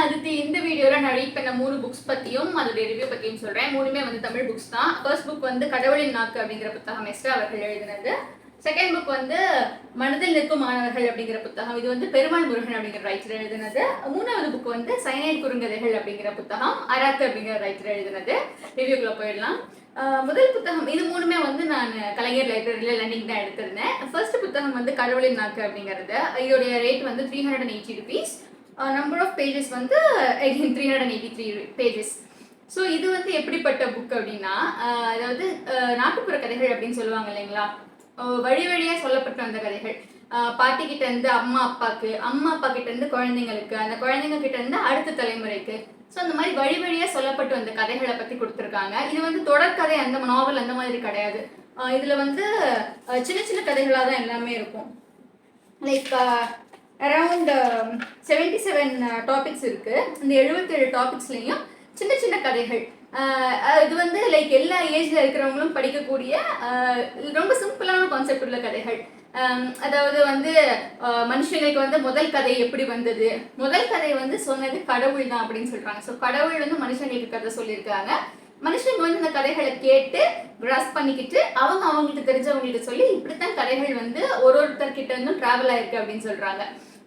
அதித்தி. இந்த வீடியோல நான் ரீட் பண்ண 3 புக்ஸ் பத்தியும் அதோட ரிவ்யூ பத்தியும் சொல்றேன். மூணுமே வந்து தமிழ் புக்ஸ் தான். ஃபர்ஸ்ட் புக் வந்து கடவுளின் நாக்கு அப்படிங்கிற புத்தகம் எஸ்ரா அவர்கள் எழுதினது. செகண்ட் புக் வந்து மனதில் நிற்கும் மாணவர்கள் அப்படிங்கிற புத்தகம், இது வந்து பெருமாள் முருகன் அப்படிங்கிற ரைட்டர் எழுதினது. மூணாவது புக் வந்து சைனைட் குறுங்கதைகள் அப்படிங்கிற புத்தகம் அராத்து அப்படிங்கிற ரைட்டர் எழுதினது. ரிவ்யூக்குள்ள போயிடலாம். முதல் புத்தகம் இது மூணுமே வந்து நான் கலைஞர் லைப்ரரியில லண்டிங் தான் எடுத்திருந்தேன். ஃபர்ஸ்ட் புத்தகம் வந்து கடவுளின் நாக்கு அப்படிங்கிறது. இதோடைய ரேட் வந்து 380 rupees. நம்பர் ஆஃப் பேஜஸ் வந்து 383 பேஜஸ். ஸோ இது வந்து எப்படிப்பட்ட புக் அப்படின்னா, அதாவது நாட்டுப்புற கதைகள் அப்படின்னு சொல்லுவாங்க இல்லைங்களா, வழி வழியாக சொல்லப்பட்ட அந்த கதைகள். பாட்டி கிட்ட இருந்து அம்மா அப்பாவுக்கு, அம்மா அப்பா கிட்ட இருந்து குழந்தைங்களுக்கு, அந்த குழந்தைங்க கிட்ட இருந்து அடுத்த தலைமுறைக்கு. ஸோ அந்த மாதிரி வழி வழியாக சொல்லப்பட்ட அந்த கதைகளை பற்றி கொடுத்துருக்காங்க. இது வந்து தொடர்கதை, அந்த நாவல் அந்த மாதிரி கிடையாது. இதில் வந்து சின்ன சின்ன கதைகளாக தான் எல்லாமே இருக்கும். லைக் அரவுண்ட் 77 டாபிக்ஸ் இருக்கு. இந்த 77 டாபிக்ஸ்லையும் சின்ன சின்ன கதைகள். இது வந்து லைக் எல்லா ஏஜ்ல இருக்கிறவங்களும் படிக்கக்கூடிய ரொம்ப சிம்பிளான கான்செப்ட் உள்ள கதைகள். அதாவது வந்து மனுஷங்களுக்கு வந்து முதல் கதை எப்படி வந்தது, முதல் கதை வந்து சொன்னது கடவுள் தான் அப்படின்னு சொல்றாங்க. ஸோ கடவுள் வந்து மனுஷங்களுக்கு கதை சொல்லியிருக்காங்க. மனுஷங்க வந்து இந்த கதைகளை கேட்டு கிராஸ் பண்ணிக்கிட்டு அவங்களுக்கு தெரிஞ்சவங்களுக்கு சொல்லி இப்படித்தான் கதைகள் வந்து ஒருத்தர்கிட்ட இருந்தும் டிராவல் ஆயிருக்கு அப்படின்னு சொல்றாங்க.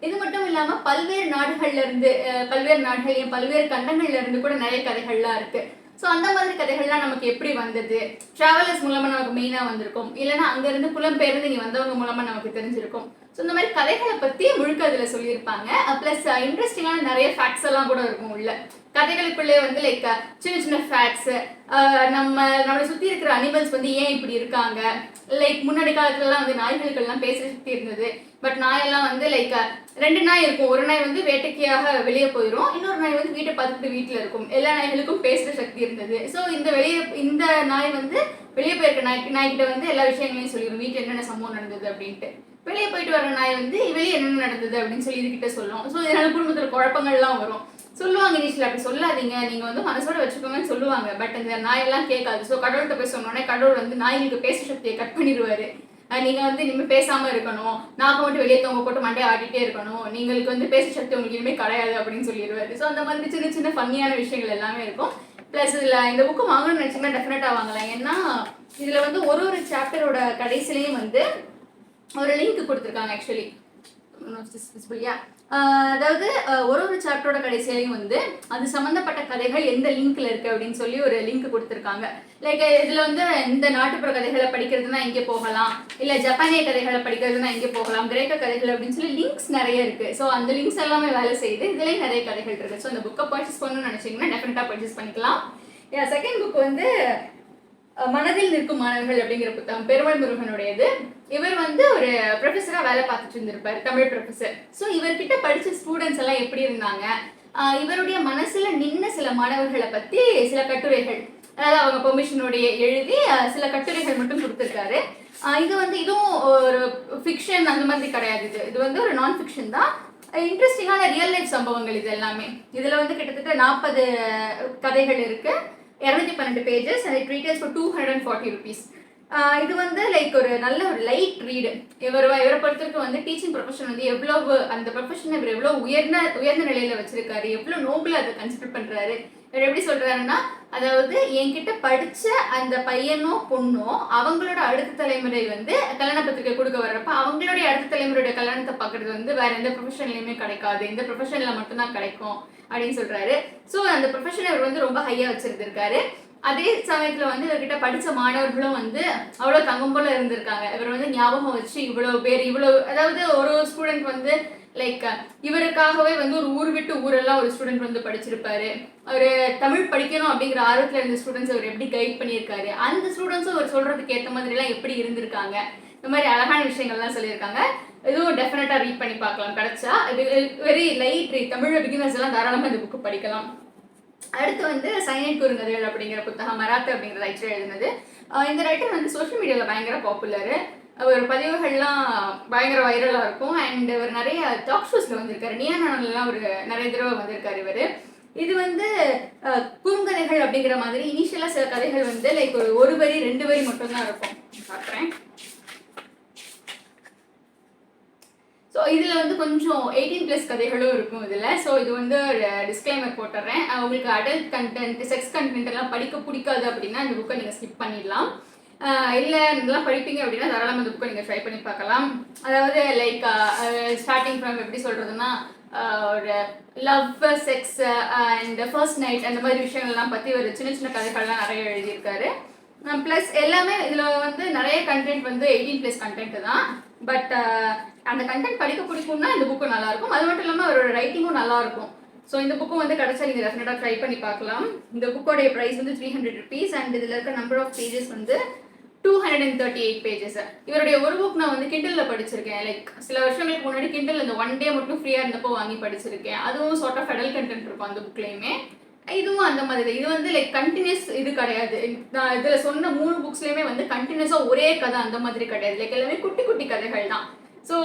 இது மட்டும் இல்லாம பல்வேறு நாடுகள்ல இருந்து, பல்வேறு நாடுகளையும் பல்வேறு கண்டங்கள்ல இருந்து கூட நிறைய கதைகள்லாம் இருக்கு. ஸோ அந்த மாதிரி கதைகள்லாம் நமக்கு எப்படி வந்தது, டிராவலர்ஸ் மூலமா நமக்கு மெயினாக வந்திருக்கும், இல்லைன்னா அங்கேருந்து புலம்பெயர்ந்து நீ வந்தவங்க மூலமா நமக்கு தெரிஞ்சிருக்கும். ஸோ இந்த மாதிரி கதைகளை பற்றி முழுக்க அதில் சொல்லியிருப்பாங்க. ப்ளஸ் இன்ட்ரெஸ்டிங்கான நிறைய ஃபேக்ட்ஸ் எல்லாம் கூட இருக்கும் உள்ள. கதைகளுக்குள்ளே வந்து லைக் சின்ன சின்ன ஃபேக்ட்ஸ், நம்மளை சுற்றி இருக்கிற அனிமல்ஸ் வந்து ஏன் இப்படி இருக்காங்க. லைக் முன்னாடி காலத்துலலாம் வந்து நாய்களுக்கெல்லாம் பேசுகிற சக்தி இருந்தது. பட் நாயெல்லாம் வந்து லைக் 2 நாய் இருக்கும். ஒரு நாய் வந்து வேட்டைக்காக வெளியே போயிடும், இன்னொரு நாய் வந்து வீட்டை பார்த்துட்டு வீட்டில் இருக்கும். எல்லா நாய்களுக்கும் பேசுகிற சக்தி இருந்தது. ஸோ இந்த நாய் வந்து வெளியே போயிருக்க நாய்கிட்ட வந்து எல்லா விஷயங்களையும் சொல்லிடும், வீட்டில் என்னென்ன சம்பவம் நடந்தது அப்படின்ட்டு. வெளியே போயிட்டு வர நாய் வந்து வெளியே என்னென்ன நடந்தது அப்படின்னு சொல்லி இதுகிட்ட சொல்லும். ஸோ இதனால குடும்பத்தில் குழப்பங்கள்லாம் வரும். சொல்லுவாங்க நீச்சில் அப்படி சொல்லாதீங்க, நீங்கள் வந்து மனசோட வச்சுக்கோங்கன்னு சொல்லுவாங்க. பட் அந்த நாயெல்லாம் கேட்காது. ஸோ கடவுள்கிட்ட போய் சொன்னோன்னே கடவுள் வந்து நாய்களுக்கு பேச சக்தியை கட் பண்ணிடுவாரு. நீங்கள் வந்து இனிமேல் பேசாமல் இருக்கணும், நாக்கு மட்டும் வெளியே தொங்க போட்டு மண்டையை ஆடிட்டே இருக்கணும், நீங்களுக்கு வந்து பேச சக்தி உங்களுக்கு இனிமேல் கிடையாது அப்படின்னு சொல்லிடுவாரு. ஸோ அந்த மாதிரி சின்ன சின்ன ஃபன்னியான விஷயங்கள் எல்லாமே இருக்கும். ப்ளஸ் இதில் இந்த புக்கு வாங்கணும்னு நினச்சிங்கன்னா டெஃபினட்டாக வாங்கலாம். ஏன்னா இதில் வந்து ஒரு சாப்டரோட கடைசிலையும் வந்து ஒரு லிங்க் கொடுத்துருக்காங்க. ஆக்சுவலி அதாவது ஒரு சாப்டரோட கடைசியிலையும் வந்து அது சம்மந்தப்பட்ட கதைகள் எந்த லிங்க்ல இருக்கு அப்படின்னு சொல்லி ஒரு லிங்க் கொடுத்துருக்காங்க. லைக் இதுல வந்து இந்த நாட்டுப்புற கதைகளை படிக்கிறதுனா இங்கே போகலாம், இல்ல ஜப்பானிய கதைகளை படிக்கிறதுனா இங்கே போகலாம், கிரேக்க கதைகள் அப்படின்னு சொல்லி லிங்க்ஸ் நிறைய இருக்கு. ஸோ அந்த லிங்க்ஸ் எல்லாமே வேலை செய்யுது. இதுலயும் நிறைய கதைகள் இருக்கு. ஸோ அந்த புக்கை பர்ச்சேஸ் பண்ணணும்னு நினைச்சீங்கன்னா டெஃபினட்டா பர்ச்சேஸ் பண்ணிக்கலாம். செகண்ட் புக் வந்து மனதில் நிற்கும் மாணவர்கள் அப்படிங்கிற புத்தகம் பெருமாள் முருகனுடையது. இவர் வந்து ஒரு ப்ரொஃபஸராக வேலை பார்த்துட்டு இருந்திருப்பார், தமிழ் ப்ரொஃபஸர். ஸோ இவர்கிட்ட படித்த ஸ்டூடெண்ட்ஸ் எல்லாம் எப்படி இருந்தாங்க, இவருடைய மனசுல நின்ன சில மாணவர்களை பற்றி சில கட்டுரைகள், அதாவது அவங்க பெர்மிஷனுடைய எழுதி சில கட்டுரைகள் மட்டும் கொடுத்துருக்காரு. இது வந்து இதுவும் ஒரு ஃபிக்ஷன் அந்த மாதிரி கிடையாது. இது வந்து ஒரு நான் ஃபிக்ஷன் தான். இன்ட்ரெஸ்டிங்கான ரியல் லைஃப் சம்பவங்கள் இது எல்லாமே. இதில் வந்து கிட்டத்தட்ட 40 கதைகள் இருக்கு, 212 pages, and it retails for 240 rupees. இது வந்து லைக் ஒரு நல்ல ஒரு லைட் ரீடு. இவரை பொறுத்தவரைக்கும் வந்து டீச்சிங் ப்ரொஃபஷன் வந்து எவ்வளவு, அந்த ப்ரொஃபஷனை இவர் எவ்வளோ உயர்ந்த நிலையில வச்சிருக்காரு, எவ்வளோ நோபலாக அதை கன்சிடர் பண்றாரு. இவர் எப்படி சொல்றாருன்னா, அதாவது என்கிட்ட படிச்ச அந்த பையனோ பொண்ணோ அவங்களோட அடுத்த தலைமுறை வந்து கல்யாண பத்திரிக்கை கொடுக்க வர்றப்ப அவங்களுடைய அடுத்த தலைமுறையோட கல்யாணத்தை பார்க்கறது வந்து வேற எந்த ப்ரொஃபஷன்லையுமே கிடைக்காது, இந்த ப்ரொஃபஷன்ல மட்டும்தான் கிடைக்கும் அப்படின்னு சொல்றாரு. ஸோ அந்த ப்ரொஃபஷனை இவர் வந்து ரொம்ப ஹையா வச்சிருந்திருக்காரு. அதே சமயத்துல வந்து இவர்கிட்ட படிச்ச மாணவர்களும் வந்து அவ்வளோ தங்கம் போல இருந்திருக்காங்க. இவர் வந்து ஞாபகம் வச்சு இவ்வளோ பேர், அதாவது ஒரு ஸ்டூடெண்ட் வந்து லைக் இவருக்காகவே வந்து ஒரு ஊர் விட்டு ஊரெல்லாம் ஒரு ஸ்டூடெண்ட் வந்து படிச்சிருப்பாரு. அவர் தமிழ் படிக்கணும் அப்படிங்கிற ஆர்வத்தில் இருந்த ஸ்டூடெண்ட்ஸ் அவர் எப்படி கைட் பண்ணியிருக்காரு, அந்த ஸ்டூடெண்ட்ஸும் அவர் சொல்றதுக்கு ஏற்ற மாதிரி எல்லாம் எப்படி இருந்திருக்காங்க, இந்த மாதிரி அழகான விஷயங்கள்லாம் சொல்லியிருக்காங்க. இதுவும் டெஃபினட்டா ரீட் பண்ணி பார்க்கலாம் கிடைச்சா. இது very light read. Tamil beginners எல்லாம் தாராளமாக இந்த புக்கு படிக்கலாம். அடுத்து வந்து சைனைட் குறுங்கதைகள் அப்படிங்கிற புத்தகம் மராத்து அப்படிங்கிற ரைட்டர் எழுதினது. இந்த ரைட்டர் வந்து சோஷியல் மீடியாவில் பயங்கர பாப்புலரு. அவர் பதிவுகள்லாம் பயங்கர வைரலாக இருக்கும். அண்ட் அவர் நிறைய டாக் ஷோஸில் வந்திருக்காரு, நியானானலாம் ஒரு நிறைய தடவை வந்திருக்காரு இவர். இது வந்து குறுங்கதைகள் அப்படிங்கிற மாதிரி இனிஷியலாக சில கதைகள் வந்து லைக் ஒரு வரி 2 வரி மட்டும்தான் இருக்கும். பார்க்குறேன். ஸோ இதில் வந்து கொஞ்சம் 18+ கதைகளும் இருக்கும் இதில். ஸோ இது வந்து டிஸ்க்ளைமர் போட்டுறேன். உங்களுக்கு அடல்ட் கண்டென்ட், செக்ஸ் கண்டென்ட் எல்லாம் படிக்க பிடிக்காது அப்படின்னா இந்த புக்கை நீங்கள் ஸ்கிப் பண்ணிடலாம். இல்லை இதெல்லாம் படிப்பீங்க அப்படின்னா தாராளமாக இந்த புக்கை நீங்கள் ட்ரை பண்ணி பார்க்கலாம். அதாவது லைக் ஸ்டார்டிங் ஃப்ரம் எப்படி சொல்கிறதுன்னா ஒரு love, sex and first night அந்த மாதிரி விஷயங்கள்லாம் பற்றி ஒரு சின்ன சின்ன கதைகள்லாம் நிறைய எழுதியிருக்காரு. ப்ளஸ் எல்லாமே இதில் வந்து நிறைய கண்டென்ட் வந்து 18+ கண்டென்ட் தான். பட் அந்த கண்டென்ட் படிக்க பிடிக்கும்னா இந்த புக்கு நல்லாயிருக்கும். அது மட்டும் இல்லாமல் அவரோட ரைட்டிங்கும் நல்லாயிருக்கும். ஸோ இந்த புக்கும் வந்து கிடச்சா நீங்கள் டெஃபினட்டாக ட்ரை பண்ணி பார்க்கலாம். இந்த புக்கோடைய ப்ரைஸ் வந்து 300 rupees அண்ட் இதில் இருக்க நம்பர் ஆஃப் பேஜஸ் வந்து 238 pages. இவருடைய ஒரு புக் நான் வந்து கிண்டலில் படிச்சிருக்கேன். லைக் சில வருஷங்களுக்கு முன்னாடி கிண்டல் இந்த 1 day மட்டும் ஃப்ரீயாக இருந்தப்போ வாங்கி படிச்சிருக்கேன். அதுவும் சார்ட் ஆஃப் அடல்ட் கண்டென்ட் இருக்கும் அந்த புக்லேயுமே. இதுவும் அந்த மாதிரி. இது வந்து லைக் கண்டினியூஸ் இது கிடையாது. நான் இதில் சொன்ன 3 புக்ஸ்லையுமே வந்து கண்டினியூஸாக ஒரே கதை அந்த மாதிரி கிடையாது. லைக் எல்லாமே குட்டி குட்டி கதைகள் தான். ஸோ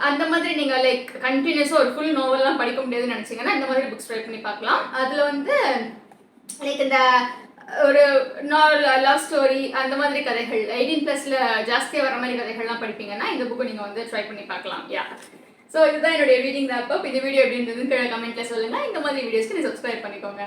அந்த மாதிரி நீங்கள் லைக் கண்டினியூஸாக ஒரு ஃபுல் நோவல்லாம் படிக்க முடியாதுன்னு நினச்சிங்கன்னா இந்த மாதிரி புக்ஸ் ட்ரை பண்ணி பார்க்கலாம். அதில் வந்து லைக் இந்த ஒரு லவ் ஸ்டோரி அந்த மாதிரி கதைகள் 18+ல ஜாஸ்தியாக வர மாதிரி கதைகள்லாம் படிப்பீங்கன்னா இந்த புக்கு நீங்கள் வந்து ட்ரை பண்ணி பார்க்கலாம். யா, ஸோ இதுதான் என்னுடைய ரீடிங் ரேப் அப். இந்த வீடியோ எப்படி இருந்ததுன்னு கமெண்ட்ல சொல்லுங்கள். இந்த மாதிரி வீடியோஸ்க்கு நீ சப்ஸ்கிரைப் பண்ணிக்கோங்க.